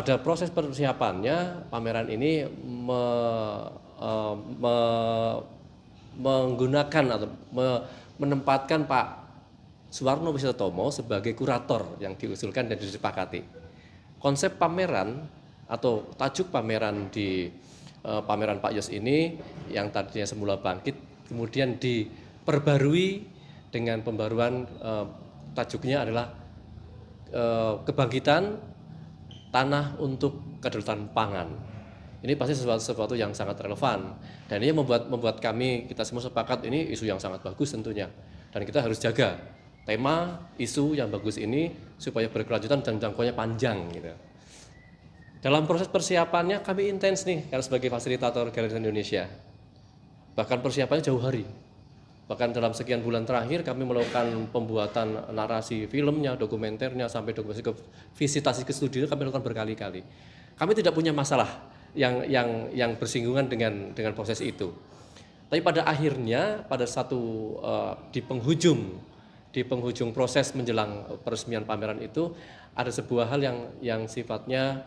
pada proses persiapannya pameran ini menggunakan atau menempatkan Pak Suwarno Wisatomo sebagai kurator yang diusulkan dan disepakati. Konsep pameran atau tajuk pameran di pameran Pak Yos ini yang tadinya semula bangkit kemudian diperbarui dengan pembaruan tajuknya adalah kebangkitan tanah untuk kedaulatan pangan. Ini pasti sesuatu yang sangat relevan dan ini membuat kita semua sepakat ini isu yang sangat bagus tentunya dan kita harus jaga tema isu yang bagus ini supaya berkelanjutan dan jangkauannya panjang gitu. Dalam proses persiapannya kami intens nih karena sebagai fasilitator Galeri Indonesia. Bahkan persiapannya jauh hari. Bahkan dalam sekian bulan terakhir kami melakukan pembuatan narasi filmnya, dokumenternya sampai dokumentasi ke visitasi ke studio kami lakukan berkali-kali. Kami tidak punya masalah yang bersinggungan dengan proses itu. Tapi pada akhirnya pada di penghujung proses menjelang peresmian pameran itu ada sebuah hal yang sifatnya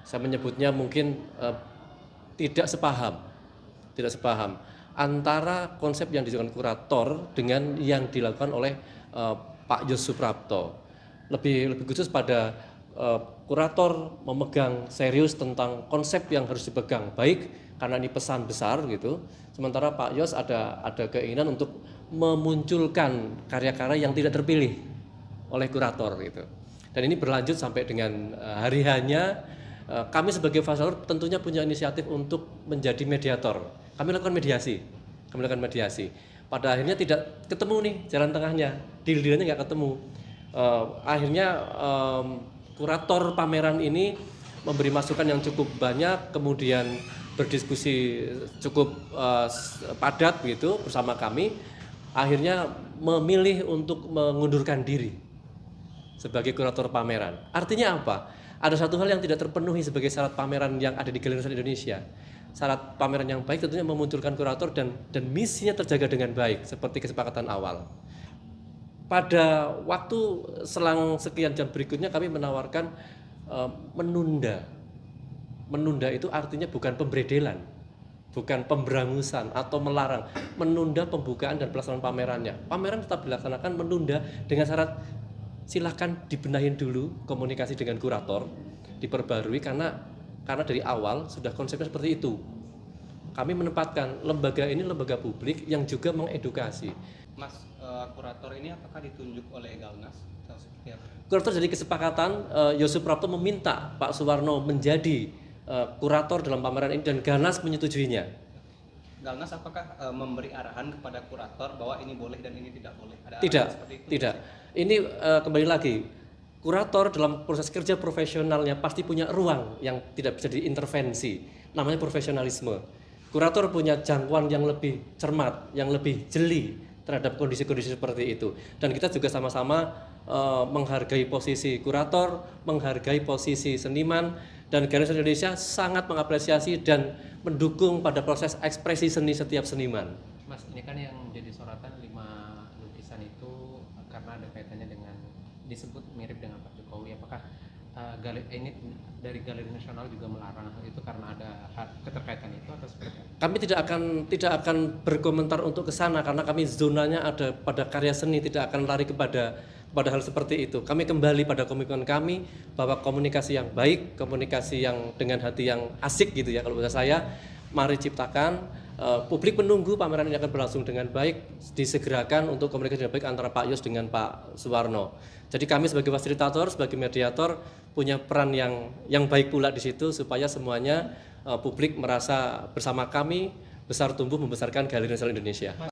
saya menyebutnya mungkin tidak sepaham antara konsep yang dilakukan kurator dengan yang dilakukan oleh Pak Yos Suprapto. Lebih khusus pada kurator memegang serius tentang konsep yang harus dipegang baik karena ini pesan besar gitu. Sementara Pak Yos ada keinginan untuk memunculkan karya-karya yang tidak terpilih oleh kurator gitu. Dan ini berlanjut sampai dengan hari hanya kami sebagai fasilitator tentunya punya inisiatif untuk menjadi mediator. Kami lakukan mediasi. Pada akhirnya tidak ketemu nih jalan tengahnya, deal-dealnya nggak ketemu. Akhirnya kurator pameran ini memberi masukan yang cukup banyak, kemudian berdiskusi cukup padat gitu bersama kami. Akhirnya memilih untuk mengundurkan diri sebagai kurator pameran. Artinya apa? Ada satu hal yang tidak terpenuhi sebagai syarat pameran yang ada di Galeri Nasional Indonesia. Syarat pameran yang baik tentunya memunculkan kurator dan misinya terjaga dengan baik seperti kesepakatan awal. Pada waktu selang sekian jam berikutnya kami menawarkan menunda. Menunda itu artinya bukan pemberedelan, bukan pemberangusan atau melarang. Menunda pembukaan dan pelaksanaan pamerannya. Pameran tetap dilaksanakan, menunda dengan syarat silakan dibenahin dulu komunikasi dengan kurator, diperbarui karena dari awal sudah konsepnya seperti itu. Kami menempatkan lembaga ini lembaga publik yang juga mengedukasi. Mas, kurator ini apakah ditunjuk oleh Galnas? Kurator jadi kesepakatan Yos Suprapto meminta Pak Suwarno menjadi kurator dalam pameran ini dan Galnas menyetujuinya. Galnas apakah memberi arahan kepada kurator bahwa ini boleh dan ini tidak boleh? Ada tidak. Ini kembali lagi. Kurator dalam proses kerja profesionalnya pasti punya ruang yang tidak bisa diintervensi, namanya profesionalisme. Kurator punya jangkauan yang lebih cermat, yang lebih jeli terhadap kondisi-kondisi seperti itu. Dan kita juga sama-sama menghargai posisi kurator, menghargai posisi seniman, dan Galeri Indonesia sangat mengapresiasi dan mendukung pada proses ekspresi seni setiap seniman. Mas, ini kan yang menjadi sorotan 5 lukisan itu karena ada kaitannya dengan disebut mirip dengan Pak Jokowi. Apakah ini dari Galeri Nasional juga melarang hal itu karena ada keterkaitan itu atau seperti apa? Kami tidak akan berkomentar untuk ke sana karena kami zonanya ada pada karya seni, tidak akan lari kepada hal seperti itu. Kami kembali pada komitmen kami bahwa komunikasi yang baik, komunikasi yang dengan hati yang asik gitu ya kalau bahasa saya, mari ciptakan. Publik menunggu pameran ini akan berlangsung dengan baik, disegerakan untuk komunikasi yang baik antara Pak Yos dengan Pak Suwarno. Jadi kami sebagai fasilitator, sebagai mediator punya peran yang baik pula di situ supaya semuanya publik merasa bersama kami besar tumbuh membesarkan Galeri Nasional Indonesia.